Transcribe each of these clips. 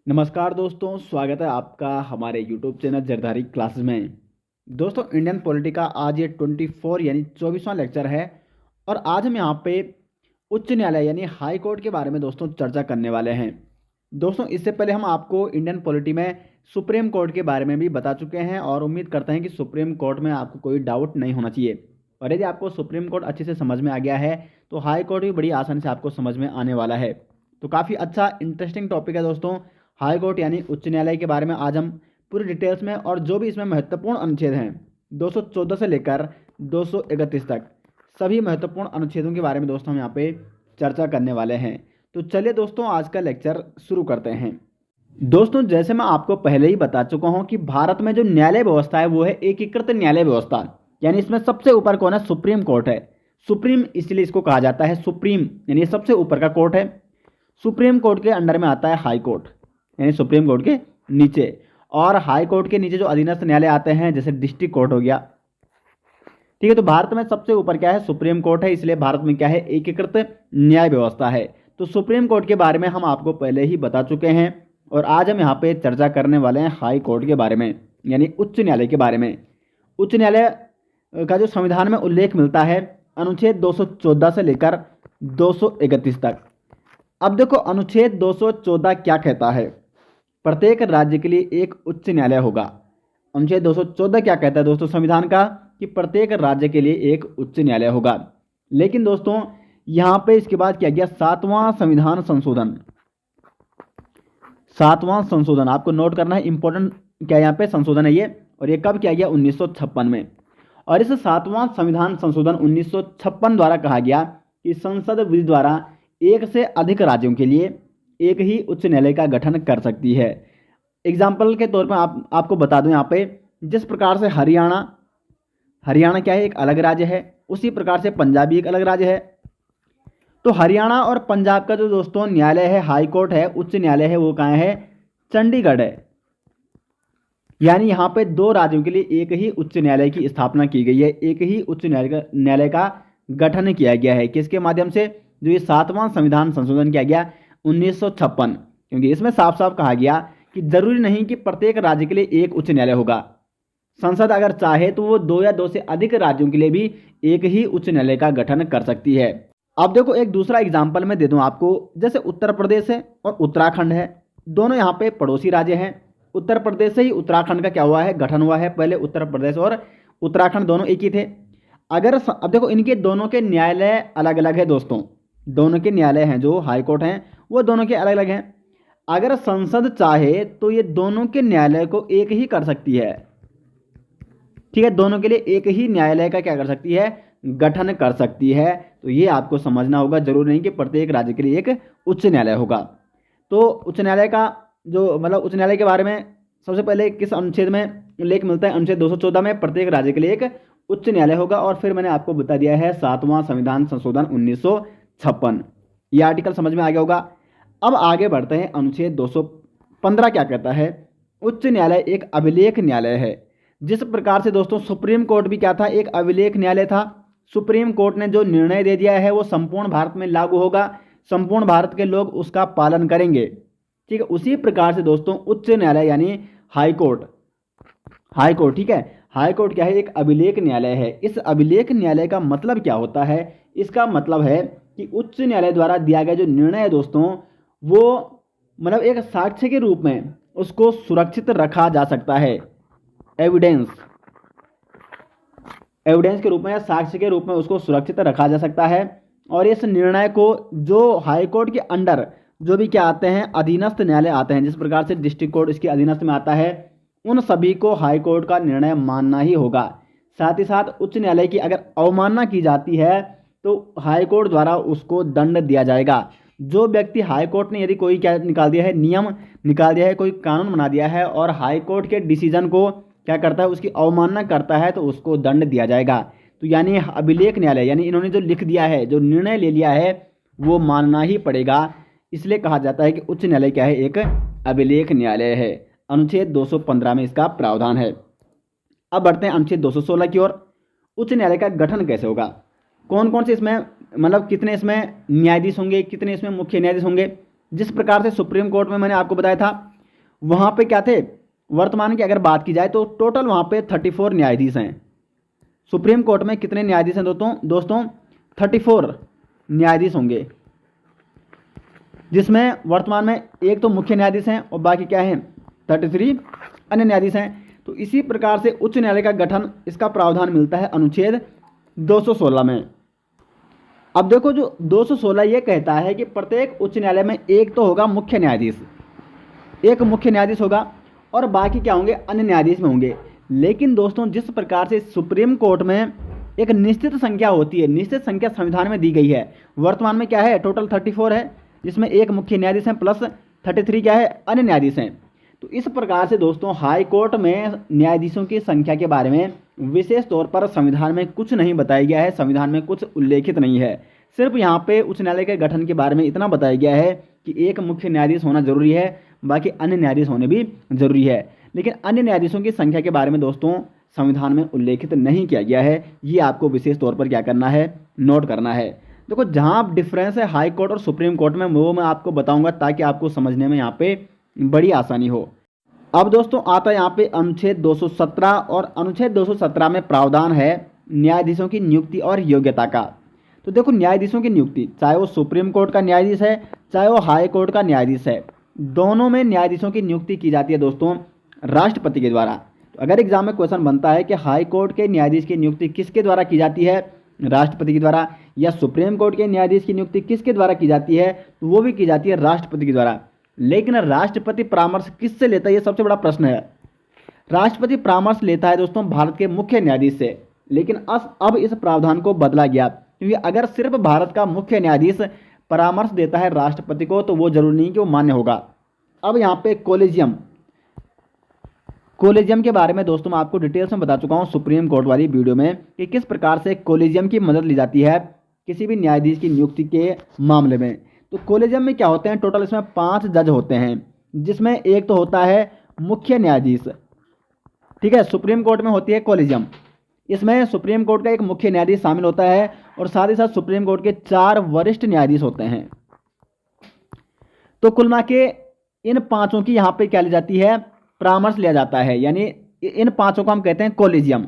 नमस्कार दोस्तों, स्वागत है आपका हमारे यूट्यूब चैनल जरदारी क्लासेस में। दोस्तों, इंडियन पॉलिटी का आज ये 24 यानी 24वां लेक्चर है और आज हम यहाँ पे उच्च न्यायालय यानी हाई कोर्ट के बारे में दोस्तों चर्चा करने वाले हैं। दोस्तों, इससे पहले हम आपको इंडियन पॉलिटी में सुप्रीम कोर्ट के बारे में भी बता चुके हैं और उम्मीद करते हैं कि सुप्रीम कोर्ट में आपको कोई डाउट नहीं होना चाहिए। और यदि आपको सुप्रीम कोर्ट अच्छे से समझ में आ गया है तो हाई कोर्ट भी बड़ी आसानी से आपको समझ में आने वाला है। तो काफ़ी अच्छा इंटरेस्टिंग टॉपिक है दोस्तों, हाई कोर्ट यानी उच्च न्यायालय के बारे में आज हम पूरी डिटेल्स में और जो भी इसमें महत्वपूर्ण अनुच्छेद हैं 214 से लेकर 231 तक सभी महत्वपूर्ण अनुच्छेदों के बारे में दोस्तों हम यहाँ पे चर्चा करने वाले हैं। तो चलिए दोस्तों, आज का लेक्चर शुरू करते हैं। दोस्तों, जैसे मैं आपको पहले ही बता चुका हूँ कि भारत में जो न्यायालय व्यवस्था है वो है एकीकृत न्यायालय व्यवस्था, यानी इसमें सबसे ऊपर कौन है? सुप्रीम कोर्ट है। सुप्रीम इसलिए इसको कहा जाता है सुप्रीम, यानी ये सबसे ऊपर का कोर्ट है। सुप्रीम कोर्ट के अंडर में आता है हाई कोर्ट, यानी सुप्रीम कोर्ट के नीचे, और हाई कोर्ट के नीचे जो अधीनस्थ न्यायालय आते हैं जैसे डिस्ट्रिक्ट कोर्ट हो गया। ठीक है, तो भारत में सबसे ऊपर क्या है? सुप्रीम कोर्ट है, इसलिए भारत में क्या है? एकीकृत न्याय व्यवस्था है। तो सुप्रीम कोर्ट के बारे में हम आपको पहले ही बता चुके हैं और आज हम यहाँ पे चर्चा करने वाले हैं हाई कोर्ट के बारे में, यानी उच्च न्यायालय के बारे में। उच्च न्यायालय का जो संविधान में उल्लेख मिलता है अनुच्छेद 214 से लेकर 231 तक। अब देखो, अनुच्छेद 214 क्या कहता है? प्रत्येक राज्य के लिए एक उच्च न्यायालय होगा। अनुच्छेद 214 क्या कहता है दोस्तों संविधान का? कि प्रत्येक राज्य के लिए एक उच्च न्यायालय होगा। लेकिन दोस्तों यहाँ पे इसके बाद क्या गया? 7वां संविधान संशोधन। 7वां संशोधन आपको नोट करना है, इंपॉर्टेंट क्या यहाँ पे संशोधन है ये, और ये कब किया गया? 1956 में। और इस 7वां संविधान संशोधन 1956 द्वारा कहा गया कि संसद विधि द्वारा एक से अधिक राज्यों के लिए एक ही उच्च न्यायालय का गठन कर सकती है। एग्जाम्पल के तौर पर आपको बता दूं यहाँ पे, जिस प्रकार से हरियाणा क्या है? एक अलग राज्य है, उसी प्रकार से पंजाब भी एक अलग राज्य है। तो हरियाणा और पंजाब का जो दोस्तों न्यायालय है, हाई कोर्ट है, उच्च न्यायालय है, वो कहाँ है? चंडीगढ़ है। यानी यहाँ पे दो राज्यों के लिए एक ही उच्च न्यायालय की स्थापना की गई है, एक ही उच्च न्यायालय का गठन किया गया है। किसके माध्यम से? जो ये 7वां संविधान संशोधन किया गया 1956, क्योंकि इसमें साफ साफ कहा गया कि जरूरी नहीं कि प्रत्येक राज्य के लिए एक उच्च न्यायालय होगा। संसद अगर चाहे तो वो 2 या 2 से अधिक राज्यों के लिए भी एक ही उच्च न्यायालय का गठन कर सकती है। अब देखो, एक दूसरा एग्जाम्पल मैं दे दूं आपको, जैसे उत्तर प्रदेश है और उत्तराखंड है, दोनों यहाँ पे पड़ोसी राज्य हैं। उत्तर प्रदेश से ही उत्तराखंड का क्या हुआ है? गठन हुआ है। पहले उत्तर प्रदेश और उत्तराखंड दोनों एक ही थे। अब देखो, इनके दोनों के न्यायालय अलग अलग है दोस्तों, दोनों के न्यायालय हैं जो हाई कोर्ट हैं वो दोनों के अलग अलग हैं। अगर संसद चाहे तो ये दोनों के न्यायालय को एक ही कर सकती है। ठीक है, दोनों के लिए एक ही न्यायालय का क्या कर सकती है? गठन कर सकती है। तो ये आपको समझना होगा, जरूरी नहीं कि प्रत्येक राज्य के लिए एक उच्च न्यायालय होगा। तो उच्च न्यायालय का जो उच्च न्यायालय के बारे में सबसे पहले किस अनुच्छेद में उल्लेख मिलता है? अनुच्छेद 214 में प्रत्येक राज्य के लिए एक उच्च न्यायालय होगा। और फिर मैंने आपको बता दिया है 7वां संविधान संशोधन 1956। ये आर्टिकल समझ में आ गया होगा। अब आगे बढ़ते हैं। अनुच्छेद 215 क्या कहता है? उच्च न्यायालय एक अभिलेख न्यायालय है। जिस प्रकार से दोस्तों सुप्रीम कोर्ट भी क्या था? एक अभिलेख न्यायालय था। सुप्रीम कोर्ट ने जो निर्णय दे दिया है वो संपूर्ण भारत में लागू होगा, संपूर्ण भारत के लोग उसका पालन करेंगे। ठीक है, उसी प्रकार से दोस्तों उच्च न्यायालय यानी हाई कोर्ट, ठीक है, हाई कोर्ट क्या है? एक अभिलेख न्यायालय है। इस अभिलेख न्यायालय का मतलब क्या होता है? इसका मतलब है कि उच्च न्यायालय द्वारा दिया गया जो निर्णय है दोस्तों, वो मतलब एक साक्ष्य के रूप में उसको सुरक्षित रखा जा सकता है। एविडेंस के रूप में या साक्ष्य के रूप में उसको सुरक्षित रखा जा सकता है। और इस निर्णय को जो हाई कोर्ट के अंडर जो भी क्या आते हैं? अधीनस्थ न्यायालय आते हैं, जिस प्रकार से डिस्ट्रिक्ट कोर्ट इसके अधीनस्थ में आता है, उन सभी को हाई कोर्ट का निर्णय मानना ही होगा। साथ ही साथ उच्च न्यायालय की अगर अवमानना की जाती है तो हाई कोर्ट द्वारा उसको दंड दिया जाएगा। जो व्यक्ति हाई कोर्ट ने यदि कोई क्या निकाल दिया है? नियम निकाल दिया है, कोई कानून बना दिया है और हाई कोर्ट के डिसीजन को क्या करता है? उसकी अवमानना करता है, तो उसको दंड दिया जाएगा। तो यानी अभिलेख न्यायालय, यानी इन्होंने जो लिख दिया है, जो निर्णय ले लिया है, वो मानना ही पड़ेगा। इसलिए कहा जाता है कि उच्च न्यायालय क्या है? एक अभिलेख न्यायालय है। अनुच्छेद 215 में इसका प्रावधान है। अब बढ़ते हैं अनुच्छेद 216 की ओर। उच्च न्यायालय का गठन कैसे होगा? कौन कौन से इसमें कितने इसमें न्यायाधीश होंगे, कितने इसमें मुख्य न्यायाधीश होंगे? जिस प्रकार से सुप्रीम कोर्ट में मैंने आपको बताया था वहाँ पे क्या थे, वर्तमान की अगर बात की जाए तो टोटल वहाँ पे 34 न्यायाधीश हैं। सुप्रीम कोर्ट में कितने न्यायाधीश हैं दोस्तों 34 न्यायाधीश होंगे, जिसमें वर्तमान में एक तो मुख्य न्यायाधीश हैं और बाकी क्या हैं 33 अन्य न्यायाधीश हैं। तो इसी प्रकार से उच्च न्यायालय का गठन, इसका प्रावधान मिलता है अनुच्छेद 216 में। अब देखो जो 216 ये कहता है कि प्रत्येक उच्च न्यायालय में एक तो होगा मुख्य न्यायाधीश, एक मुख्य न्यायाधीश होगा और बाकी क्या होंगे, अन्य न्यायाधीश में होंगे। लेकिन दोस्तों जिस प्रकार से सुप्रीम कोर्ट में एक निश्चित संख्या होती है, निश्चित संख्या संविधान में दी गई है, वर्तमान में क्या है टोटल 34 है, जिसमें एक मुख्य न्यायाधीश है प्लस 33 क्या है अन्य न्यायाधीश हैं। तो इस प्रकार से दोस्तों हाई कोर्ट में न्यायाधीशों की संख्या के बारे में विशेष तौर पर संविधान में कुछ नहीं बताया गया है, संविधान में कुछ उल्लेखित नहीं है। सिर्फ यहाँ पे उच्च न्यायालय के गठन के बारे में इतना बताया गया है कि एक मुख्य न्यायाधीश होना जरूरी है, बाकी अन्य न्यायाधीश होने भी जरूरी है। लेकिन अन्य न्यायाधीशों की संख्या के बारे में दोस्तों संविधान में उल्लेखित नहीं किया गया है, ये आपको विशेष तौर पर क्या करना है, नोट करना है। देखो जहाँ डिफरेंस है हाई कोर्ट और सुप्रीम कोर्ट में वो मैं आपको बताऊंगा ताकि आपको समझने में यहाँ पे बड़ी आसानी हो। अब दोस्तों आता है यहाँ पे अनुच्छेद 217 और अनुच्छेद 217 में प्रावधान है न्यायाधीशों की नियुक्ति और योग्यता का। तो देखो न्यायाधीशों की नियुक्ति, चाहे वो सुप्रीम कोर्ट का न्यायाधीश है चाहे वो हाई कोर्ट का न्यायाधीश है, दोनों में न्यायाधीशों की नियुक्ति की जाती है दोस्तों राष्ट्रपति के द्वारा। तो अगर एग्जाम में क्वेश्चन बनता है कि हाई कोर्ट के न्यायाधीश की नियुक्ति किसके द्वारा की जाती है, राष्ट्रपति के द्वारा, या सुप्रीम कोर्ट के न्यायाधीश की नियुक्ति किसके द्वारा की जाती है, तो वो भी की जाती है राष्ट्रपति के द्वारा। लेकिन राष्ट्रपति परामर्श किससे लेता है, ये सबसे बड़ा प्रश्न है। राष्ट्रपति परामर्श लेता है दोस्तों भारत के मुख्य न्यायाधीश से, लेकिन अब इस प्रावधान को बदला गया, क्योंकि अगर सिर्फ भारत का मुख्य न्यायाधीश परामर्श देता है राष्ट्रपति को तो वो जरूरी नहीं कि वो मान्य होगा। अब यहाँ पे कोलेजियम के बारे में दोस्तों मैं आपको डिटेल्स में बता चुका हूँ सुप्रीम कोर्ट वाली वीडियो में कि किस प्रकार से कोलेजियम की मदद ली जाती है किसी भी न्यायाधीश की नियुक्ति के मामले में। तो कोलेजियम में क्या होते हैं, टोटल इसमें 5 जज होते हैं, जिसमें एक तो होता है मुख्य न्यायाधीश, ठीक है, सुप्रीम कोर्ट में होती है कोलेजियम, इसमें सुप्रीम कोर्ट का एक मुख्य न्यायाधीश शामिल होता है और साथ ही साथ सुप्रीम कोर्ट के 4 वरिष्ठ न्यायाधीश होते हैं। तो कुल मिला के इन 5 की यहाँ पे क्या ली जाती है, परामर्श लिया जाता है, यानी इन 5 को हम कहते हैं कोलेजियम,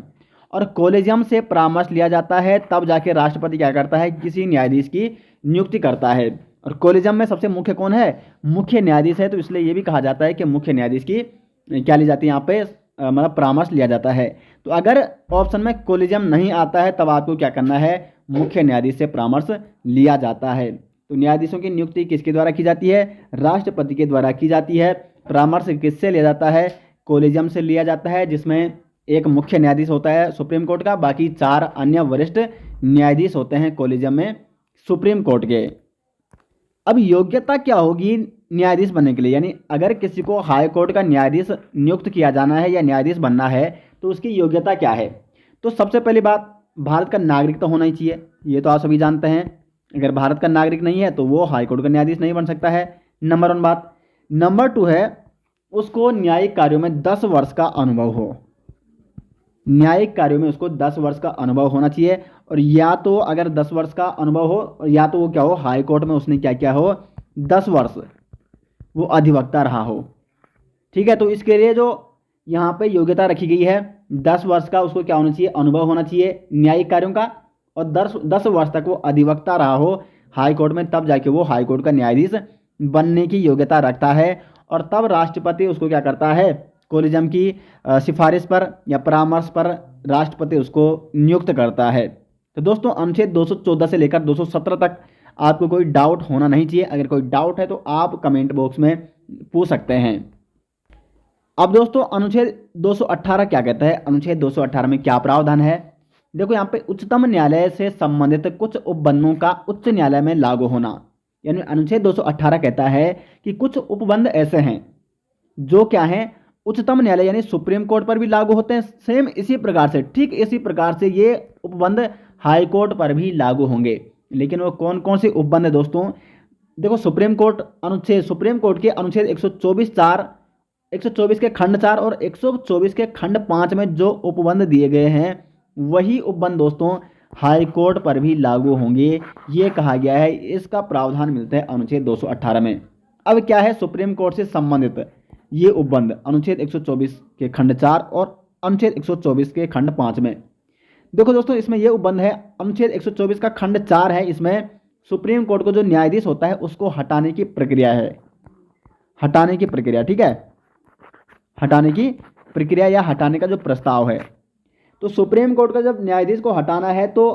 और कोलेजियम से परामर्श लिया जाता है तब जाके राष्ट्रपति क्या करता है, किसी न्यायाधीश की नियुक्ति करता है। और कोलेजियम में सबसे मुख्य कौन है, मुख्य न्यायाधीश है, तो इसलिए ये भी कहा जाता है कि मुख्य न्यायाधीश की क्या ली जाती है यहाँ पे, मतलब परामर्श लिया जाता है। तो अगर ऑप्शन में कोलेजियम नहीं आता है तब आपको क्या करना है, मुख्य न्यायाधीश से परामर्श लिया जाता है। तो न्यायाधीशों की नियुक्ति किसके द्वारा की जाती है, राष्ट्रपति के द्वारा की जाती है। परामर्श किससे लिया जाता है, कोलेजियम से लिया जाता है, जिसमें एक मुख्य न्यायाधीश होता है सुप्रीम कोर्ट का, बाकी 4 अन्य वरिष्ठ न्यायाधीश होते हैं कोलेजियम में सुप्रीम कोर्ट के। अब योग्यता क्या होगी न्यायाधीश बनने के लिए, यानी अगर किसी को हाई कोर्ट का न्यायाधीश नियुक्त किया जाना है या न्यायाधीश बनना है तो उसकी योग्यता क्या है। तो सबसे पहली बात, भारत का नागरिक तो होना ही चाहिए, ये तो आप सभी जानते हैं। अगर भारत का नागरिक नहीं है तो वो हाई कोर्ट का न्यायाधीश नहीं बन सकता है, नंबर 1 बात। नंबर 2 है उसको न्यायिक कार्यों में 10 वर्ष का अनुभव हो, न्यायिक कार्यों में उसको 10 वर्ष का अनुभव होना चाहिए, और या तो अगर 10 वर्ष का अनुभव हो या तो वो क्या हो, हाई कोर्ट में उसने क्या किया हो, 10 वर्ष वो अधिवक्ता रहा हो, ठीक है। तो इसके लिए जो यहाँ पे योग्यता रखी गई है 10 वर्ष का उसको क्या होना चाहिए, अनुभव होना चाहिए न्यायिक कार्यों का, और 10 वर्ष तक वो अधिवक्ता रहा हो हाई कोर्ट में, तब जाके वो हाई कोर्ट का न्यायाधीश बनने की योग्यता रखता है। और तब राष्ट्रपति उसको क्या करता है, कोलेजियम की सिफारिश पर या परामर्श पर राष्ट्रपति उसको नियुक्त करता है। तो दोस्तों अनुच्छेद 214 से लेकर 217 तक आपको कोई डाउट होना नहीं चाहिए, अगर कोई डाउट है तो आप कमेंट बॉक्स में पूछ सकते हैं। अब दोस्तों अनुच्छेद 218 क्या कहता है, अनुच्छेद 218 में क्या प्रावधान है, देखो यहाँ पे उच्चतम न्यायालय से संबंधित कुछ उपबंधों का उच्च न्यायालय में लागू होना, यानी अनुच्छेद 218 कहता है कि कुछ उपबंध ऐसे हैं जो क्या हैं, उच्चतम न्यायालय यानी सुप्रीम कोर्ट पर भी लागू होते हैं, सेम इसी प्रकार से, ठीक इसी प्रकार से ये उपबंध हाई कोर्ट पर भी लागू होंगे। लेकिन वो कौन कौन से उपबंध है दोस्तों, देखो सुप्रीम कोर्ट के अनुच्छेद 124 के खंड 4 और 124 के खंड 5 में जो उपबंध दिए गए हैं वही उपबंध दोस्तों हाई कोर्ट पर भी लागू होंगे, ये कहा गया है, इसका प्रावधान मिलता है अनुच्छेद 218 में। अब क्या है सुप्रीम कोर्ट से संबंधित, ये उपबंध अनुच्छेद 124 के खंड 4 और अनुच्छेद 124 के खंड 5 में। देखो दोस्तों, इसमें ये उपबंध है, अनुच्छेद 124 का खंड 4 है, इसमें सुप्रीम कोर्ट को जो न्यायाधीश होता है उसको हटाने की प्रक्रिया है, हटाने की प्रक्रिया, ठीक है, हटाने की प्रक्रिया या हटाने का जो प्रस्ताव है। तो सुप्रीम कोर्ट का जब न्यायाधीश को हटाना है तो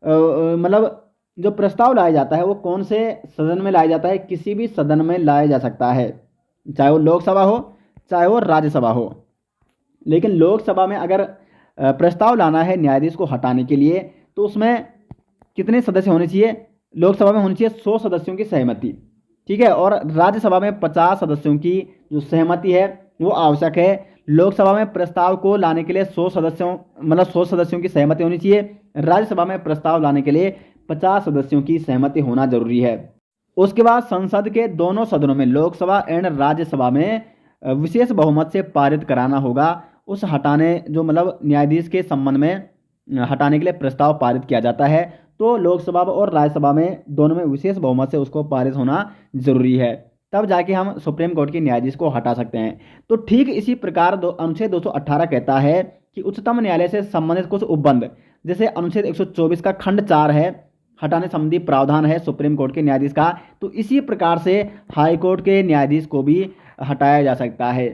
मतलब जो प्रस्ताव लाया जाता है वो कौन से सदन में लाया जाता है? किसी भी सदन में लाया जा सकता है, चाहे वो लोकसभा हो चाहे वो राज्यसभा हो। लेकिन लोकसभा में अगर प्रस्ताव लाना है न्यायाधीश को हटाने के लिए तो उसमें कितने सदस्य होने चाहिए? लोकसभा में होनी चाहिए 100 सदस्यों की सहमति, ठीक है, और राज्यसभा में 50 सदस्यों की जो सहमति है वो आवश्यक है। लोकसभा में प्रस्ताव को लाने के लिए 100 सदस्यों की सहमति होनी चाहिए। राज्यसभा में प्रस्ताव लाने के लिए 50 सदस्यों की सहमति होना जरूरी है। उसके बाद संसद के दोनों सदनों में, लोकसभा एंड राज्यसभा में विशेष बहुमत से पारित कराना होगा। उस हटाने जो न्यायाधीश के संबंध में हटाने के लिए प्रस्ताव पारित किया जाता है तो लोकसभा और राज्यसभा में दोनों में विशेष बहुमत से उसको पारित होना जरूरी है, तब जाके हम सुप्रीम कोर्ट के न्यायाधीश को हटा सकते हैं। तो ठीक इसी प्रकार अनुच्छेद 218 कहता है कि उच्चतम न्यायालय से संबंधित कुछ उपबंध, जैसे अनुच्छेद 124 का खंड 4 है, हटाने संबंधी प्रावधान है सुप्रीम कोर्ट के न्यायाधीश का, तो इसी प्रकार से हाई कोर्ट के न्यायाधीश को भी हटाया जा सकता है।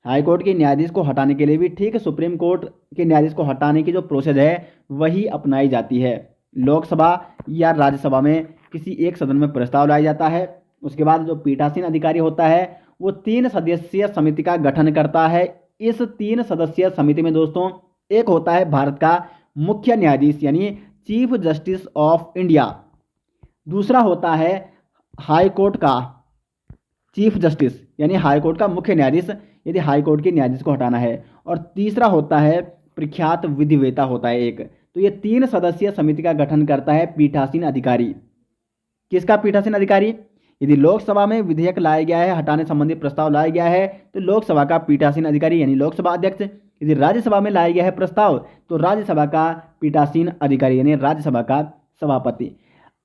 हाई कोर्ट के न्यायाधीश को हटाने के लिए भी ठीक सुप्रीम कोर्ट के न्यायाधीश को हटाने की जो प्रोसेस है वही अपनाई जाती है। लोकसभा या राज्यसभा में किसी एक सदन में प्रस्ताव लाया जाता है, उसके बाद जो पीठासीन अधिकारी होता है वो 3 सदस्यीय समिति का गठन करता है। इस 3 सदस्यीय समिति में दोस्तों एक होता है भारत का मुख्य न्यायाधीश यानी चीफ जस्टिस ऑफ इंडिया, दूसरा होता है हाई कोर्ट का चीफ जस्टिस यानी हाई कोर्ट का मुख्य न्यायाधीश यदि हाई कोर्ट के न्यायाधीश को हटाना है, और तीसरा होता है प्रख्यात विधिवेता होता है एक। तो ये 3 सदस्यीय समिति का गठन करता है पीठासीन अधिकारी। किसका पीठासीन अधिकारी? यदि लोकसभा में विधेयक लाया गया है, हटाने संबंधी प्रस्ताव लाया गया है तो लोकसभा का पीठासीन अधिकारी यानी लोकसभा अध्यक्ष। यदि राज्यसभा में लाया गया है प्रस्ताव तो राज्यसभा का पीठासीन अधिकारी यानी राज्यसभा का सभापति।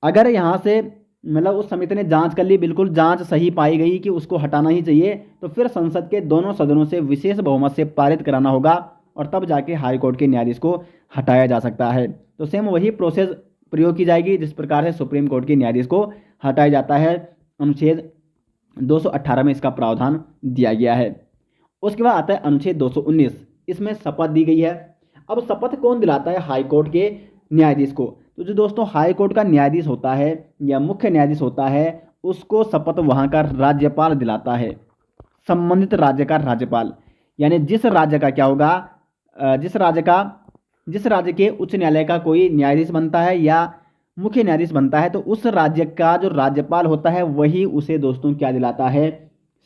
अगर यहाँ से उस समिति ने जांच कर ली, बिल्कुल जांच सही पाई गई कि उसको हटाना ही चाहिए, तो फिर संसद के दोनों सदनों से विशेष बहुमत से पारित कराना होगा और तब जाके हाई कोर्ट के न्यायाधीश को हटाया जा सकता है। तो सेम वही प्रोसेस प्रयोग की जाएगी जिस प्रकार से सुप्रीम कोर्ट के न्यायाधीश को हटाया जाता है। अनुच्छेद 218 में इसका प्रावधान दिया गया है। उसके बाद आता है अनुच्छेद 219, इसमें शपथ दी गई है। अब शपथ कौन दिलाता है हाई कोर्ट के न्यायाधीश को? तो जो दोस्तों हाई कोर्ट का न्यायाधीश होता है या मुख्य न्यायाधीश होता है उसको शपथ वहाँ का राज्यपाल दिलाता है, संबंधित राज्य का राज्यपाल। यानी जिस राज्य का क्या होगा, जिस राज्य के उच्च न्यायालय का कोई न्यायाधीश बनता है या मुख्य न्यायाधीश बनता है तो उस राज्य का जो राज्यपाल होता है वही उसे दोस्तों क्या दिलाता है?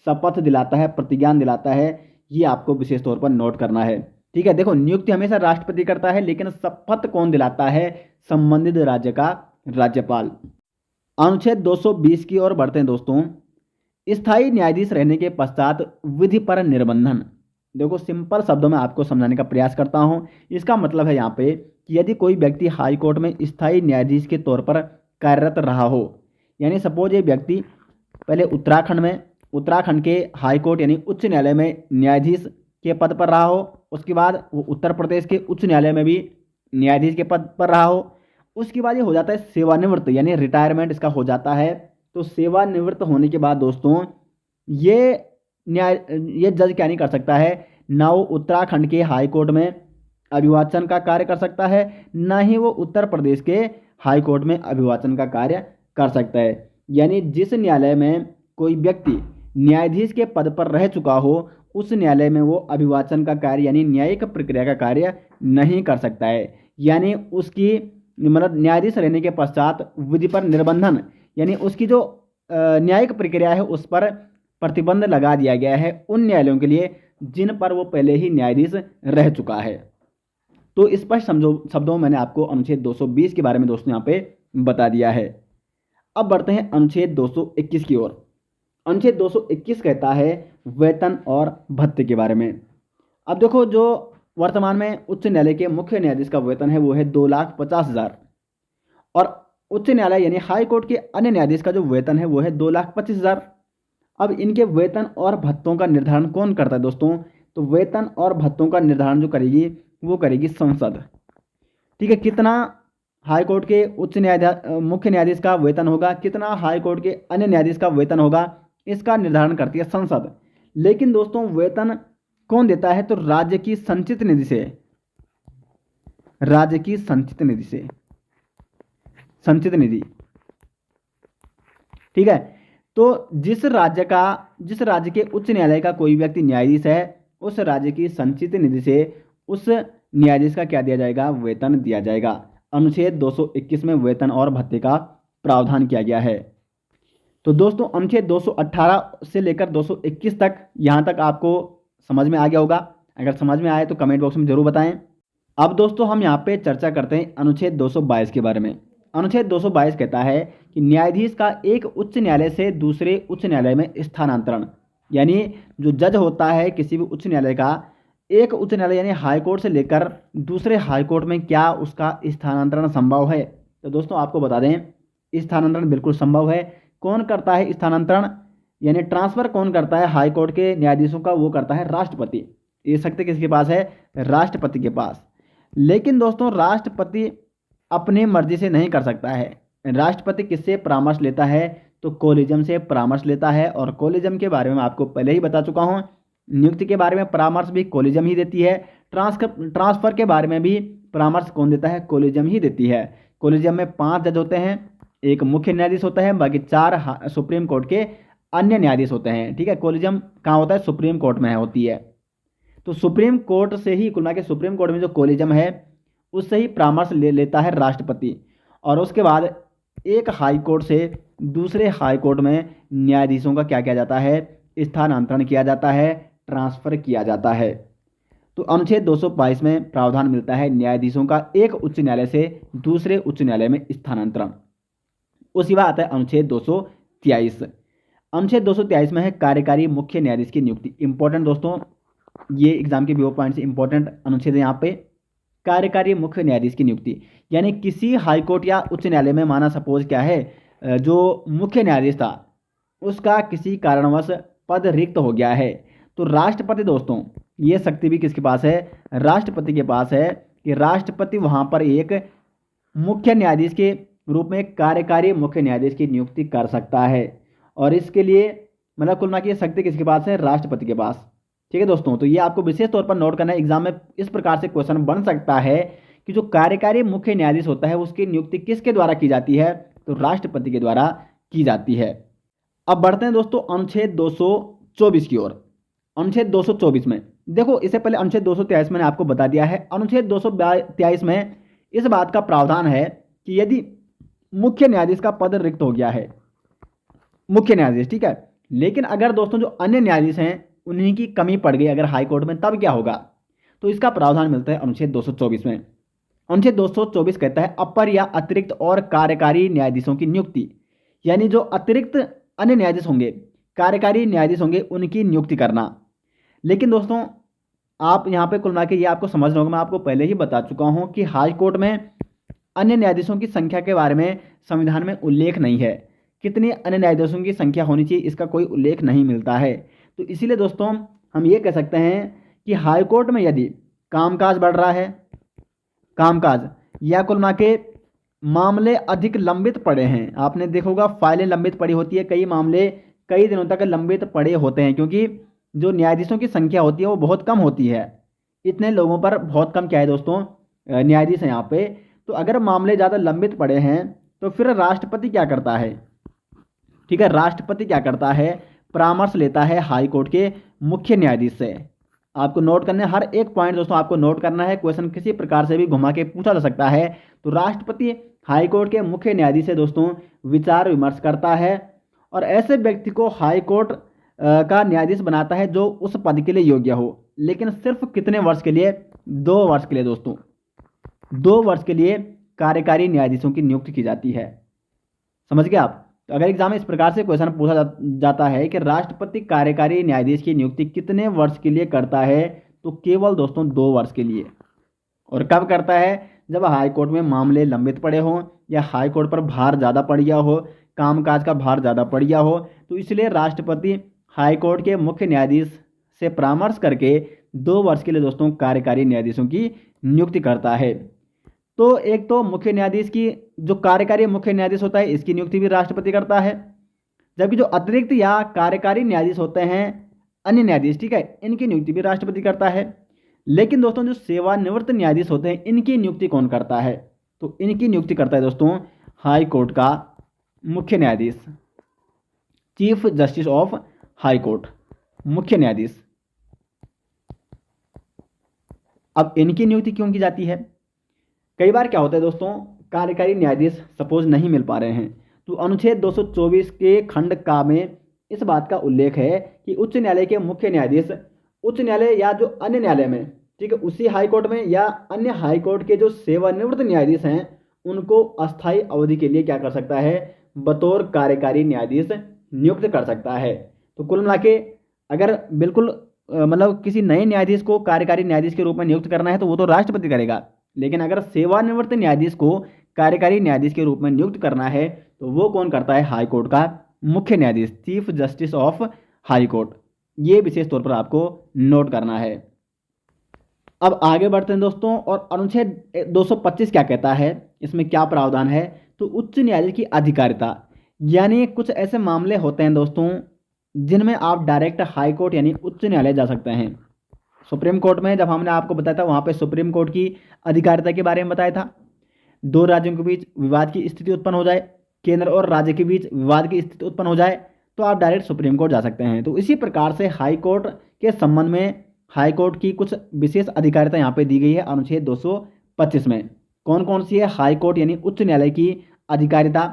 शपथ दिलाता है, प्रतिज्ञान दिलाता है। ये आपको विशेष तौर पर नोट करना है, ठीक है। देखो, नियुक्ति हमेशा राष्ट्रपति करता है लेकिन शपथ कौन दिलाता है? संबंधित राज्य का राज्यपाल। अनुच्छेद 220 की ओर बढ़ते हैं दोस्तों। स्थायी न्यायाधीश रहने के पश्चात विधि पर निर्बंधन। देखो, सिंपल शब्दों में आपको समझाने का प्रयास करता हूं। इसका मतलब है यहाँ पे कि यदि कोई व्यक्ति हाई कोर्ट में स्थायी न्यायाधीश के तौर पर कार्यरत रहा हो, यानी सपोज ये व्यक्ति पहले उत्तराखंड के हाई कोर्ट यानी उच्च न्यायालय में न्यायाधीश के पद पर रहा हो, उसके बाद वो उत्तर प्रदेश के उच्च न्यायालय में भी न्यायाधीश के पद पर रहा हो, उसके बाद ये हो जाता है सेवानिवृत्त यानी रिटायरमेंट इसका हो जाता है। तो सेवानिवृत्त होने के बाद दोस्तों ये जज क्या नहीं कर सकता है? ना वो उत्तराखंड के हाई कोर्ट में अभिवाचन का कार्य कर सकता है, ना ही वो उत्तर प्रदेश के हाई कोर्ट में अभिवाचन का कार्य कर सकता है। यानी जिस न्यायालय में कोई व्यक्ति न्यायाधीश के पद पर रह चुका हो उस न्यायालय में वो अभिवाचन का कार्य यानी न्यायिक प्रक्रिया का कार्य नहीं कर सकता है। यानी उसकी न्यायाधीश रहने के पश्चात विधि पर निर्बंधन यानी उसकी जो न्यायिक प्रक्रिया है उस पर प्रतिबंध लगा दिया गया है उन न्यायालयों के लिए जिन पर वो पहले ही न्यायाधीश रह चुका है। तो स्पष्ट शब्दों में मैंने आपको अनुच्छेद 220 के बारे में दोस्तों यहाँ पे बता दिया है। अब बढ़ते हैं अनुच्छेद 221 की ओर। अनुच्छेद 221 कहता है वेतन और भत्ते के बारे में। अब देखो, जो वर्तमान में उच्च न्यायालय के मुख्य न्यायाधीश का वेतन है वो है 2,50,000 और उच्च न्यायालय यानी हाई कोर्ट के अन्य न्यायाधीश का जो वेतन है वो है 2,25,000। अब इनके वेतन और भत्तों का निर्धारण कौन करता है दोस्तों? तो वेतन और भत्तों का निर्धारण जो करेगी वो करेगी संसद। ठीक है, कितना हाई कोर्ट के मुख्य न्यायाधीश का वेतन होगा, कितना हाई कोर्ट के अन्य न्यायाधीश का वेतन होगा, इसका निर्धारण करती है संसद। लेकिन दोस्तों वेतन कौन देता है? तो राज्य की संचित निधि से, राज्य की संचित निधि से, संचित निधि। ठीक है, तो जिस राज्य के उच्च न्यायालय का कोई व्यक्ति न्यायाधीश है, उस राज्य की संचित निधि से उस न्यायाधीश का क्या दिया जाएगा? वेतन दिया जाएगा। अनुच्छेद 221 में वेतन और भत्ते का प्रावधान किया गया है। तो दोस्तों अनुच्छेद 218 से लेकर 221 तक, यहाँ तक आपको समझ में आ गया होगा। अगर समझ में आए तो कमेंट बॉक्स में जरूर बताएं। अब दोस्तों हम यहाँ पे चर्चा करते हैं अनुच्छेद 222 के बारे में। अनुच्छेद 222 कहता है कि न्यायाधीश का एक उच्च न्यायालय से दूसरे उच्च न्यायालय में स्थानांतरण, यानी जो जज होता है किसी भी उच्च न्यायालय का, एक उच्च न्यायालय यानी हाई कोर्ट से लेकर दूसरे हाई कोर्ट में क्या उसका स्थानांतरण संभव है? तो दोस्तों आपको बता दें स्थानांतरण बिल्कुल संभव है। कौन करता है स्थानांतरण यानी ट्रांसफर कौन करता है हाई कोर्ट के न्यायाधीशों का? वो करता है राष्ट्रपति। ये शक्ति किसके पास है? राष्ट्रपति के पास। लेकिन दोस्तों राष्ट्रपति अपने मर्जी से नहीं कर सकता है। राष्ट्रपति किससे परामर्श लेता है? तो कोलिजियम से परामर्श लेता है। और कोलिजियम के बारे में आपको पहले ही बता चुका हूँ। नियुक्ति के बारे में परामर्श भी कोलिजियम ही देती है। ट्रांसफर के बारे में भी परामर्श कौन देता है? कोलिजियम ही देती है। कोलिजियम में 5 जज होते हैं, एक मुख्य न्यायाधीश होता है, बाकी 4 सुप्रीम कोर्ट के अन्य न्यायाधीश होते हैं। ठीक है, कोलिजियम कहाँ होता है? सुप्रीम कोर्ट में होती है। तो सुप्रीम कोर्ट से ही कुल मिला के सुप्रीम कोर्ट में जो कोलिजियम है उससे ही परामर्श लेता है राष्ट्रपति। और उसके बाद एक हाई कोर्ट से दूसरे हाई कोर्ट में न्यायाधीशों का क्या किया जाता है? स्थानांतरण किया जाता है, ट्रांसफर किया जाता है। तो अनुच्छेद 222 में प्रावधान मिलता है न्यायाधीशों का एक उच्च न्यायालय से दूसरे उच्च न्यायालय में स्थानांतरण। उसी बात आता है अनुच्छेद 223। अनुच्छेद 223 में है कार्यकारी मुख्य न्यायाधीश की नियुक्ति। इंपॉर्टेंट दोस्तों, ये एग्जाम के व्यू पॉइंट से इंपॉर्टेंट अनुच्छेद है यहाँ पे। कार्यकारी मुख्य न्यायाधीश की नियुक्ति यानी किसी हाई कोर्ट या उच्च न्यायालय में माना सपोज क्या है, जो मुख्य न्यायाधीश था उसका किसी कारणवश पद रिक्त हो गया है, तो राष्ट्रपति दोस्तों ये शक्ति भी किसके पास है? राष्ट्रपति के पास है कि राष्ट्रपति वहाँ पर एक मुख्य न्यायाधीश के रूप में कार्यकारी मुख्य न्यायाधीश की नियुक्ति कर सकता है। और इसके लिए मतलब कुल मिला के ये शक्ति किसके पास है? राष्ट्रपति के पास। ठीक है दोस्तों, तो ये आपको विशेष तौर पर नोट करना है। एग्जाम में इस प्रकार से क्वेश्चन बन सकता है कि जो कार्यकारी मुख्य न्यायाधीश होता है उसकी नियुक्ति किसके द्वारा की जाती है? तो राष्ट्रपति के द्वारा की जाती है। अब बढ़ते हैं दोस्तों अनुच्छेद 224 की ओर। अनुच्छेद 224 में देखो, इससे पहले अनुच्छेद 223 मैंने आपको बता दिया है। अनुच्छेद 223 में इस बात का प्रावधान है कि यदि मुख्य न्यायाधीश का पद रिक्त हो गया है, मुख्य न्यायाधीश, ठीक है, लेकिन अगर दोस्तों जो अन्य न्यायाधीश हैं उन्हीं की कमी पड़ गई अगर हाई कोर्ट में, तब क्या होगा? तो इसका प्रावधान मिलता है अनुच्छेद 224 में। अनुच्छेद 224 कहता है अपर या अतिरिक्त और कार्यकारी न्यायाधीशों की नियुक्ति, यानी जो अतिरिक्त अन्य न्यायाधीश होंगे, कार्यकारी न्यायाधीश होंगे, उनकी नियुक्ति करना। लेकिन दोस्तों आप यहाँ पे कुल मिला के ये आपको समझना होगा, मैं आपको पहले ही बता चुका हूँ कि हाई कोर्ट में अन्य न्यायाधीशों की संख्या के बारे में संविधान में उल्लेख नहीं है। कितने अन्य न्यायाधीशों की संख्या होनी चाहिए इसका कोई उल्लेख नहीं मिलता है। तो इसीलिए दोस्तों हम ये कह सकते हैं कि हाई कोर्ट में यदि कामकाज बढ़ रहा है, कामकाज या कुल मिला के मामले अधिक लंबित पड़े हैं, आपने देखा होगा फाइलें लंबित पड़ी होती है, कई मामले कई दिनों तक लंबित पड़े होते हैं, क्योंकि जो न्यायाधीशों की संख्या होती है वो बहुत कम होती है। इतने लोगों पर बहुत कम क्या है दोस्तों? न्यायाधीश हैं यहाँ पे। तो अगर मामले ज़्यादा लंबित पड़े हैं तो फिर राष्ट्रपति क्या करता है? ठीक है, राष्ट्रपति क्या करता है? परामर्श लेता है हाई कोर्ट के मुख्य न्यायाधीश से। आपको नोट करना है, हर एक पॉइंट दोस्तों आपको नोट करना है, क्वेश्चन किसी प्रकार से भी घुमा के पूछा जा सकता है। तो राष्ट्रपति हाई कोर्ट के मुख्य न्यायाधीश से दोस्तों विचार विमर्श करता है और ऐसे व्यक्ति को हाई कोर्ट का न्यायाधीश बनाता है जो उस पद के लिए योग्य हो। लेकिन सिर्फ कितने वर्ष के लिए? 2 वर्ष के लिए दोस्तों, 2 वर्ष के लिए कार्यकारी न्यायाधीशों की नियुक्ति की जाती है। समझ गए आप? तो अगर एग्जाम में इस प्रकार से क्वेश्चन पूछा जाता है कि राष्ट्रपति कार्यकारी न्यायाधीश की नियुक्ति कितने वर्ष के लिए करता है, तो केवल दोस्तों 2 वर्ष के लिए। और कब करता है? जब हाई कोर्ट में मामले लंबित पड़े हों या हाई कोर्ट पर भार ज़्यादा पड़ गया हो, कामकाज का भार ज़्यादा पड़ गया हो, तो इसलिए राष्ट्रपति हाईकोर्ट के मुख्य न्यायाधीश से परामर्श करके 2 वर्ष के लिए दोस्तों कार्यकारी न्यायाधीशों की नियुक्ति करता है। तो एक तो मुख्य न्यायाधीश की जो कार्यकारी मुख्य न्यायाधीश होता है इसकी नियुक्ति भी राष्ट्रपति करता है, जबकि जो अतिरिक्त या कार्यकारी न्यायाधीश होते हैं अन्य न्यायाधीश, ठीक है, इनकी नियुक्ति भी राष्ट्रपति करता है। लेकिन दोस्तों जो सेवानिवृत्त न्यायाधीश होते हैं इनकी नियुक्ति कौन करता है? तो इनकी नियुक्ति करता है दोस्तों हाई कोर्ट का मुख्य न्यायाधीश, chief justice of high court, मुख्य न्यायाधीश। अब इनकी नियुक्ति क्यों की जाती है? कई बार क्या होता है दोस्तों, कार्यकारी न्यायाधीश सपोज नहीं मिल पा रहे हैं, तो अनुच्छेद 224 के खंड का में इस बात का उल्लेख है कि उच्च न्यायालय के मुख्य न्यायाधीश उच्च न्यायालय या जो अन्य न्यायालय में, ठीक है, उसी हाई कोर्ट में या अन्य हाई कोर्ट के जो सेवानिवृत्त न्यायाधीश हैं उनको अस्थायी अवधि के लिए क्या कर सकता है, बतौर कार्यकारी न्यायाधीश नियुक्त कर सकता है। तो कुल मिला के अगर बिल्कुल मतलब किसी नए न्यायाधीश को कार्यकारी न्यायाधीश के रूप में नियुक्त करना है तो वो तो राष्ट्रपति करेगा, लेकिन अगर सेवानिवृत्त न्यायाधीश को कार्यकारी न्यायाधीश के रूप में नियुक्त करना है तो वो कौन करता है? हाई कोर्ट का मुख्य न्यायाधीश, chief justice of high court. ये विशेष तौर पर आपको नोट करना है। अब आगे बढ़ते हैं दोस्तों, और अनुच्छेद 225 क्या कहता है, इसमें क्या प्रावधान है? तो उच्च न्यायालय की अधिकारिता, यानी कुछ ऐसे मामले होते हैं दोस्तों जिनमें आप डायरेक्ट हाई कोर्ट यानी उच्च न्यायालय जा सकते हैं। सुप्रीम कोर्ट में जब हमने आपको बताया था वहाँ पे सुप्रीम कोर्ट की अधिकारिता के बारे में बताया था, 2 राज्यों के बीच विवाद की स्थिति उत्पन्न हो जाए, केंद्र और राज्य के बीच विवाद की स्थिति उत्पन्न हो जाए तो आप डायरेक्ट सुप्रीम कोर्ट जा सकते हैं। तो इसी प्रकार से हाई कोर्ट के संबंध में हाई कोर्ट की कुछ विशेष अधिकारिता यहाँ पे दी गई है अनुच्छेद 225 में। कौन कौन सी है? हाई कोर्ट यानी उच्च न्यायालय की अधिकारिता,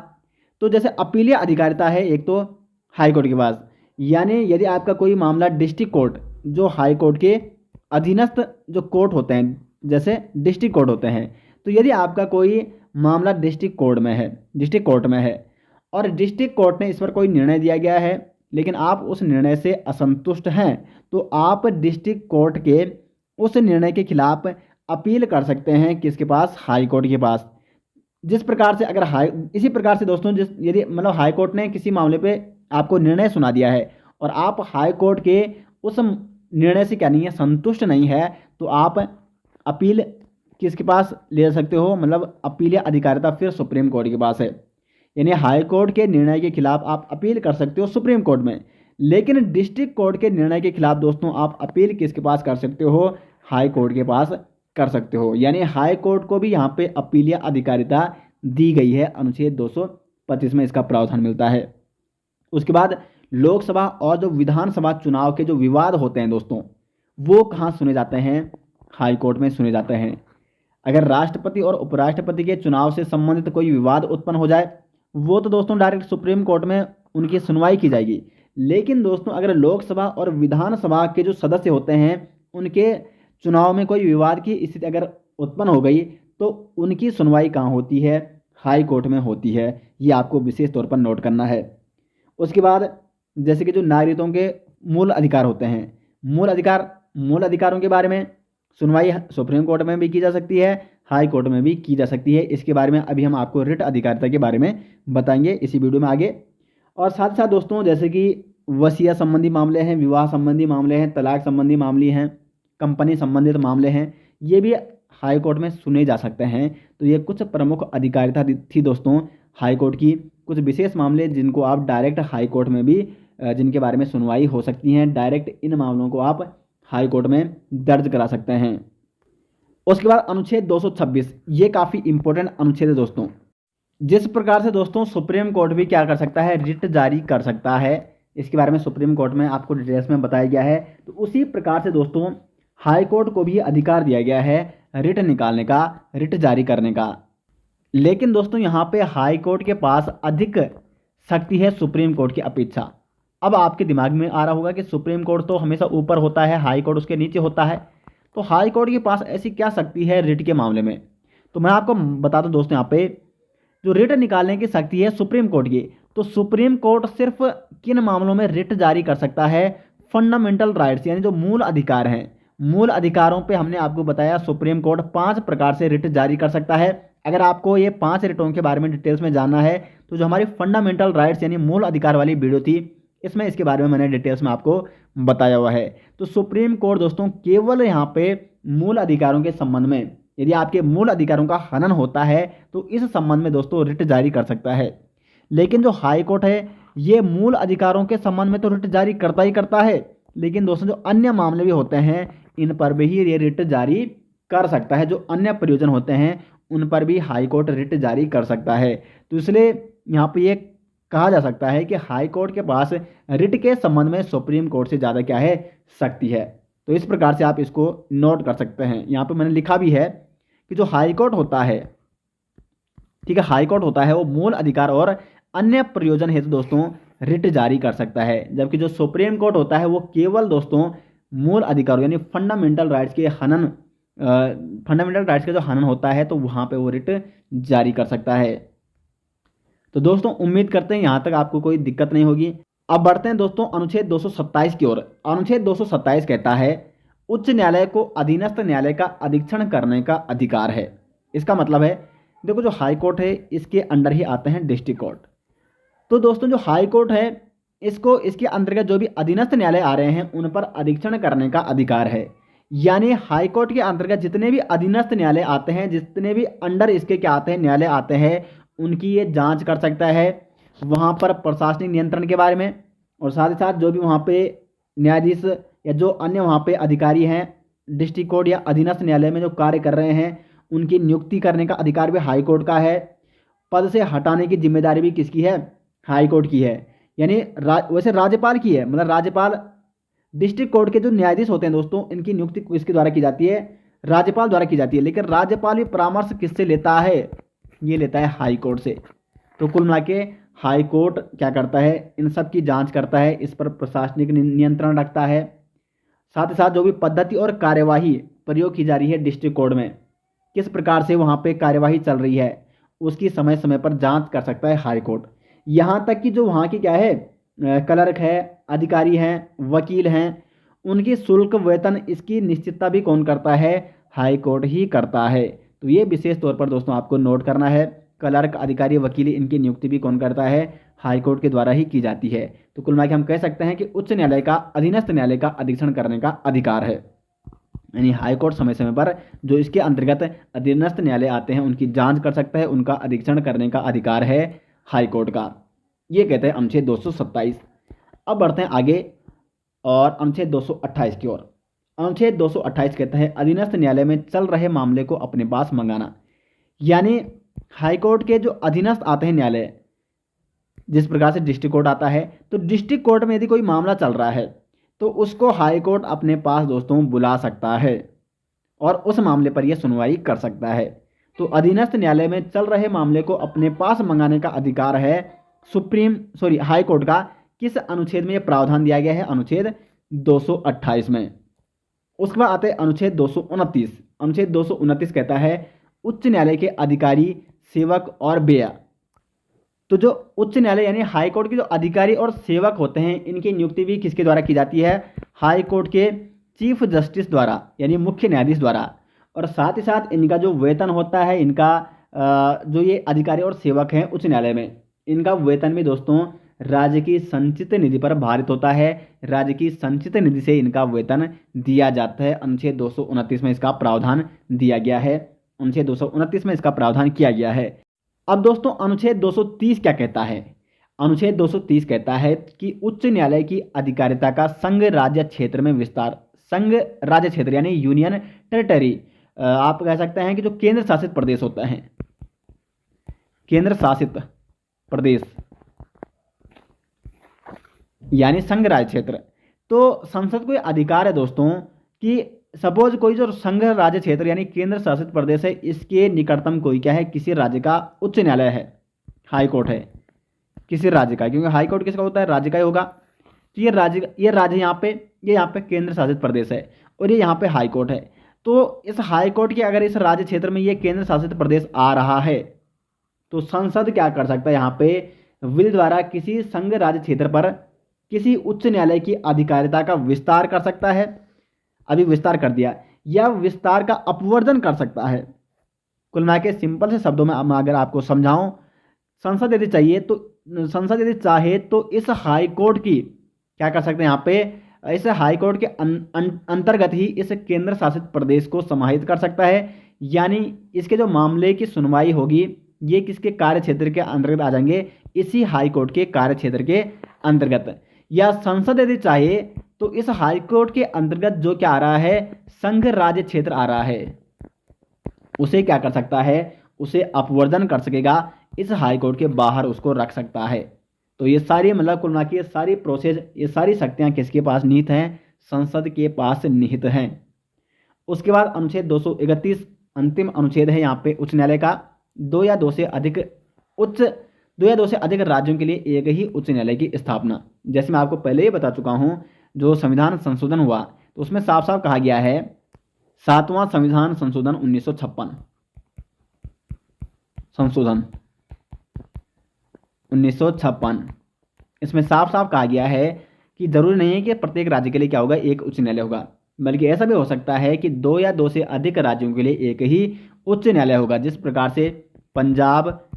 तो जैसे अपीलीय अधिकारिता है एक तो हाई कोर्ट के पास, यानी यदि आपका कोई मामला डिस्ट्रिक्ट कोर्ट, जो हाई कोर्ट के अधीनस्थ जो कोर्ट होते हैं जैसे डिस्ट्रिक्ट कोर्ट होते हैं, तो यदि आपका कोई मामला डिस्ट्रिक्ट कोर्ट में है और डिस्ट्रिक्ट कोर्ट ने इस पर कोई निर्णय दिया गया है लेकिन आप उस निर्णय से असंतुष्ट हैं, तो आप डिस्ट्रिक्ट कोर्ट के उस निर्णय के खिलाफ अपील कर सकते हैं किसके पास? हाई कोर्ट के पास। जिस प्रकार से अगर इसी प्रकार से दोस्तों यदि मतलब हाई कोर्ट ने किसी मामले पे आपको निर्णय सुना दिया है और आप हाई कोर्ट के उस निर्णय से क्या नहीं है, संतुष्ट नहीं है, तो आप अपील किसके पास ले सकते हो? मतलब अपीलीय अधिकारिता फिर सुप्रीम कोर्ट के पास है, यानी हाई कोर्ट के निर्णय के खिलाफ आप अपील कर सकते हो सुप्रीम कोर्ट में, लेकिन डिस्ट्रिक्ट कोर्ट के निर्णय के खिलाफ दोस्तों आप अपील किसके पास कर सकते हो? हाई कोर्ट के पास कर सकते हो। यानी हाई कोर्ट को भी यहाँ पे अपीलीय अधिकारिता दी गई है, अनुच्छेद 225 में इसका प्रावधान मिलता है। उसके बाद लोकसभा और जो विधानसभा चुनाव के जो विवाद होते हैं दोस्तों, वो कहाँ सुने जाते हैं? हाई कोर्ट में सुने जाते हैं। अगर राष्ट्रपति और उपराष्ट्रपति के चुनाव से संबंधित कोई विवाद उत्पन्न हो जाए, वो तो दोस्तों डायरेक्ट सुप्रीम कोर्ट में उनकी सुनवाई की जाएगी, लेकिन दोस्तों अगर लोकसभा और विधानसभा के जो सदस्य होते हैं उनके चुनाव में कोई विवाद की स्थिति अगर उत्पन्न हो गई तो उनकी सुनवाई कहाँ होती है? हाई कोर्ट में होती है। ये आपको विशेष तौर पर नोट करना है। उसके बाद जैसे कि जो नागरिकों के मूल अधिकार होते हैं, मूल अधिकारों के बारे में सुनवाई सुप्रीम कोर्ट में भी की जा सकती है, हाई कोर्ट में भी की जा सकती है। इसके बारे में अभी हम आपको रिट अधिकारिता के बारे में बताएंगे इसी वीडियो में आगे। और साथ साथ दोस्तों जैसे कि वसीयत संबंधी मामले हैं, विवाह संबंधी मामले हैं, तलाक संबंधी मामले हैं, कंपनी संबंधित मामले हैं, ये भी हाई कोर्ट में सुने जा सकते हैं। तो ये कुछ प्रमुख अधिकारिता थी दोस्तों हाई कोर्ट की, कुछ विशेष मामले जिनको आप डायरेक्ट हाई कोर्ट में भी जिनके बारे में सुनवाई हो सकती हैं, डायरेक्ट इन मामलों को आप हाई कोर्ट में दर्ज करा सकते हैं। उसके बाद अनुच्छेद 226, ये काफ़ी इंपॉर्टेंट अनुच्छेद है दोस्तों। जिस प्रकार से दोस्तों सुप्रीम कोर्ट भी क्या कर सकता है? रिट जारी कर सकता है। इसके बारे में सुप्रीम कोर्ट में आपको डिटेल्स में बताया गया है। तो उसी प्रकार से दोस्तों हाई कोर्ट को भी अधिकार दिया गया है रिट निकालने का, रिट जारी करने का। लेकिन दोस्तों यहाँ पे हाई कोर्ट के पास अधिक शक्ति है सुप्रीम कोर्ट की अपेक्षा। अब आपके दिमाग में आ रहा होगा कि सुप्रीम कोर्ट तो हमेशा ऊपर होता है, हाई कोर्ट उसके नीचे होता है, तो हाई कोर्ट के पास ऐसी क्या शक्ति है रिट के मामले में? तो मैं आपको बता दूं दोस्तों, यहाँ पे जो रिट निकालने की शक्ति है सुप्रीम कोर्ट की, तो सुप्रीम कोर्ट सिर्फ किन मामलों में रिट जारी कर सकता है? फंडामेंटल राइट्स, यानी जो मूल अधिकार हैं, मूल अधिकारों पे हमने आपको बताया सुप्रीम कोर्ट 5 प्रकार से रिट जारी कर सकता है। अगर आपको ये 5 रिटों के बारे में डिटेल्स में जानना है तो जो हमारी फंडामेंटल राइट्स यानी मूल अधिकार वाली वीडियो थी, इसमें इसके बारे में मैंने डिटेल्स में आपको बताया हुआ है। तो सुप्रीम कोर्ट दोस्तों केवल यहाँ पे मूल अधिकारों के संबंध में, यदि आपके मूल अधिकारों का हनन होता है तो इस संबंध में दोस्तों रिट जारी कर सकता है। लेकिन जो हाई कोर्ट है ये मूल अधिकारों के संबंध में तो रिट जारी करता ही करता है, लेकिन दोस्तों जो अन्य मामले भी होते हैं इन पर भी ये रिट जारी कर सकता है। जो अन्य प्रयोजन होते हैं उन पर भी हाई कोर्ट रिट जारी कर सकता है। तो इसलिए यहाँ पे ये कहा जा सकता है कि हाई कोर्ट के पास रिट के संबंध में सुप्रीम कोर्ट से ज़्यादा क्या है, शक्ति है। तो इस प्रकार से आप इसको नोट कर सकते हैं। यहाँ पे मैंने लिखा भी है कि जो हाई कोर्ट होता है, ठीक है, हाई कोर्ट होता है वो मूल अधिकार और अन्य प्रयोजन हेतु दोस्तों रिट जारी कर सकता है, जबकि जो सुप्रीम कोर्ट होता है वो केवल दोस्तों मूल अधिकारों यानी फंडामेंटल राइट्स के हनन, फंडामेंटल राइट्स का जो हनन होता है तो वहाँ पे वो रिट जारी कर सकता है। तो दोस्तों उम्मीद करते हैं यहाँ तक आपको कोई दिक्कत नहीं होगी। अब बढ़ते हैं दोस्तों अनुच्छेद 227 की ओर। अनुच्छेद 227 कहता है उच्च न्यायालय को अधीनस्थ न्यायालय का अधीक्षण करने का अधिकार है। इसका मतलब है देखो जो हाई कोर्ट है इसके अंडर ही आते हैं डिस्ट्रिक्ट कोर्ट। तो दोस्तों जो हाई कोर्ट है इसको इसके अंतर्गत जो भी अधीनस्थ न्यायालय आ रहे हैं उन पर अधीक्षण करने का अधिकार है। यानी हाई कोर्ट के अंतर्गत जितने भी अधीनस्थ न्यायालय आते हैं, जितने भी अंडर इसके क्या आते हैं न्यायालय आते हैं, उनकी ये जांच कर सकता है वहाँ पर प्रशासनिक नियंत्रण के बारे में, और साथ ही साथ जो भी वहाँ पे न्यायाधीश या जो अन्य वहाँ पे अधिकारी हैं डिस्ट्रिक्ट कोर्ट या अधीनस्थ न्यायालय में जो कार्य कर रहे हैं उनकी नियुक्ति करने का अधिकार भी हाई कोर्ट का है। पद से हटाने की जिम्मेदारी भी किसकी है, हाई कोर्ट की है। यानी वैसे राज्यपाल की है, मतलब राज्यपाल डिस्ट्रिक्ट कोर्ट के जो न्यायाधीश होते हैं दोस्तों इनकी नियुक्ति किसके द्वारा की जाती है, राज्यपाल द्वारा की जाती है। लेकिन राज्यपाल भी परामर्श किससे लेता है, ये लेता है हाई कोर्ट से। तो कुल मिला के हाई कोर्ट क्या करता है, इन सब की जांच करता है, इस पर प्रशासनिक नियंत्रण रखता है। साथ ही साथ जो भी पद्धति और कार्यवाही प्रयोग की जा रही है डिस्ट्रिक्ट कोर्ट में, किस प्रकार से वहाँ पे कार्यवाही चल रही है, उसकी समय समय पर जांच कर सकता है हाई कोर्ट। यहाँ तक कि जो वहाँ की क्या है क्लर्क है, अधिकारी हैं, वकील हैं, उनकी शुल्क वेतन इसकी निश्चितता भी कौन करता है, हाई कोर्ट ही करता है। तो ये विशेष तौर पर दोस्तों आपको नोट करना है, क्लर्क, अधिकारी, वकील इनकी नियुक्ति भी कौन करता है, हाई कोर्ट के द्वारा ही की जाती है। तो कुल मिला के हम कह सकते हैं कि उच्च न्यायालय का अधीनस्थ न्यायालय का अधीक्षण करने का अधिकार है। यानी हाई कोर्ट समय समय पर जो इसके अंतर्गत अधीनस्थ न्यायालय आते हैं उनकी जांच कर सकता है, उनका अधीक्षण करने का अधिकार है हाई कोर्ट का। ये कहते हैं अनुच्छेद 227। अब बढ़ते हैं आगे और अनुच्छेद 228 की ओर। अनुच्छेद 228 कहता है अधीनस्थ न्यायालय में चल रहे मामले को अपने पास मंगाना। यानी हाई कोर्ट के जो अधीनस्थ आते हैं न्यायालय, जिस प्रकार से डिस्ट्रिक्ट कोर्ट आता है, तो डिस्ट्रिक्ट कोर्ट में यदि कोई मामला चल रहा है तो उसको हाई कोर्ट अपने पास दोस्तों बुला सकता है और उस मामले पर यह सुनवाई कर सकता है। तो अधीनस्थ न्यायालय में चल रहे मामले को अपने पास मंगाने का अधिकार है हाई कोर्ट का। किस अनुच्छेद में यह प्रावधान दिया गया है, अनुच्छेद 228 में। उसके बाद आते हैं अनुच्छेद 229। अनुच्छेद 229 कहता है उच्च न्यायालय के अधिकारी, सेवक और व्यय। तो जो उच्च न्यायालय यानी हाई कोर्ट के जो अधिकारी और सेवक होते हैं इनकी नियुक्ति भी किसके द्वारा की जाती है, हाई कोर्ट के चीफ जस्टिस द्वारा यानी मुख्य न्यायाधीश द्वारा। और साथ ही साथ इनका जो वेतन होता है, इनका जो ये अधिकारी और सेवक हैं उच्च न्यायालय में, इनका वेतन भी दोस्तों राज्य की संचित निधि पर भारित होता है। राज्य की संचित निधि से इनका वेतन दिया जाता है। अनुच्छेद 229 में इसका प्रावधान दिया गया है, अनुच्छेद 229 में इसका प्रावधान किया गया है। अब दोस्तों अनुच्छेद 230 क्या कहता है, अनुच्छेद 230 कहता है कि उच्च न्यायालय की अधिकारिता का संघ राज्य क्षेत्र में विस्तार। संघ राज्य क्षेत्र यानी यूनियन टेरिटरी, आप कह सकते हैं कि जो केंद्र शासित प्रदेश होते हैं, केंद्र शासित प्रदेश यानी संघ राज्य क्षेत्र। तो संसद को अधिकार है दोस्तों कि सपोज कोई जो संघ राज्य क्षेत्र यानी केंद्र शासित प्रदेश है, इसके निकटतम कोई क्या है, किसी राज्य का उच्च न्यायालय है, हाई कोर्ट है किसी राज्य का, क्योंकि हाई कोर्ट किसका होता है, राज्य का ही होगा। तो ये राज्य यहाँ पे केंद्र शासित प्रदेश है और ये यहाँ पे हाई कोर्ट है। तो इस हाई कोर्ट के अगर इस राज्य क्षेत्र में ये केंद्र शासित प्रदेश आ रहा है तो संसद क्या कर सकता है, यहाँ पे विल द्वारा किसी संघ राज्य क्षेत्र पर किसी उच्च न्यायालय की अधिकारिता का विस्तार कर सकता है, अभी विस्तार कर दिया, या विस्तार का अपवर्जन कर सकता है। कुल मिला के सिंपल से शब्दों में अगर आपको समझाऊं, संसद यदि चाहिए तो संसद यदि चाहे तो इस हाई कोर्ट की क्या कर सकते हैं यहाँ पे, इस हाई कोर्ट के अंतर्गत ही इस केंद्र शासित प्रदेश को समाहित कर सकता है। यानी इसके जो मामले की सुनवाई होगी ये किसके कार्य क्षेत्र के अंतर्गत आ जाएंगे, इसी हाई कोर्ट के कार्य क्षेत्र के अंतर्गत। या संसद यदि चाहे तो इस हाई कोर्ट के अंतर्गत जो क्या आ रहा है, संघ राज्य क्षेत्र आ रहा है, उसे क्या कर सकता है, उसे अपवर्जन कर सकेगा, इस हाई कोर्ट के बाहर उसको रख सकता है। तो ये सारी मतलब कुल मिला के ये सारी प्रोसेस, ये सारी शक्तियां किसके पास निहित हैं, संसद के पास निहित हैं। उसके बाद अनुच्छेद 231 अंतिम अनुच्छेद है यहाँ पे उच्च न्यायालय का। दो या दो से अधिक राज्यों के लिए एक ही उच्च न्यायालय की स्थापना। जैसे मैं आपको पहले ही बता चुका हूँ, जो संविधान संशोधन हुआ तो उसमें साफ साफ कहा गया है, 7वां संविधान संशोधन 1956 संशोधन 1956, इसमें साफ साफ कहा गया है कि जरूरी नहीं है कि प्रत्येक राज्य के लिए क्या होगा, एक उच्च न्यायालय होगा, बल्कि ऐसा भी हो सकता है कि दो या दो से अधिक राज्यों के लिए एक ही उच्च न्यायालय होगा। जिस प्रकार से पंजाब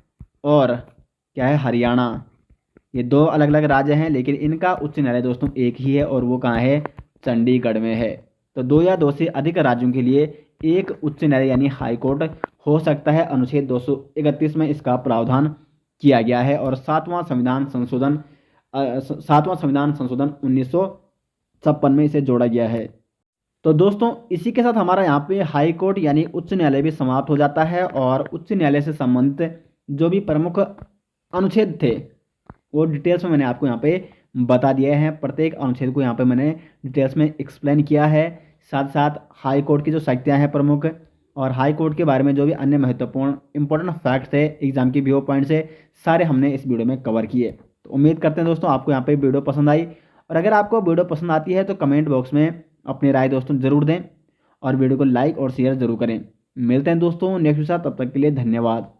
और क्या है हरियाणा, ये दो अलग अलग राज्य हैं लेकिन इनका उच्च न्यायालय दोस्तों एक ही है और वो कहाँ है, चंडीगढ़ में है। तो दो या दो से अधिक राज्यों के लिए एक उच्च न्यायालय यानी हाई कोर्ट हो सकता है। अनुच्छेद 231 में इसका प्रावधान किया गया है और 7वां संविधान संशोधन 1956 में इसे जोड़ा गया है। तो दोस्तों इसी के साथ हमारा यहाँ पे हाई कोर्ट यानी उच्च न्यायालय भी समाप्त हो जाता है और उच्च न्यायालय से संबंधित जो भी प्रमुख अनुच्छेद थे वो डिटेल्स में मैंने आपको यहाँ पे बता दिए हैं। प्रत्येक अनुच्छेद को यहाँ पे मैंने डिटेल्स में एक्सप्लेन किया है। साथ साथ हाई कोर्ट की जो शक्तियाँ हैं प्रमुख और हाई कोर्ट के बारे में जो भी अन्य महत्वपूर्ण इंपॉर्टेंट फैक्ट्स थे एग्जाम की व्यू पॉइंट से, सारे हमने इस वीडियो में कवर किए। तो उम्मीद करते हैं दोस्तों आपको यहाँ पे वीडियो पसंद आई, और अगर आपको वीडियो पसंद आती है तो कमेंट बॉक्स में अपनी राय दोस्तों ज़रूर दें और वीडियो को लाइक और शेयर ज़रूर करें। मिलते हैं दोस्तों नेक्स्ट के साथ, तब तक के लिए धन्यवाद।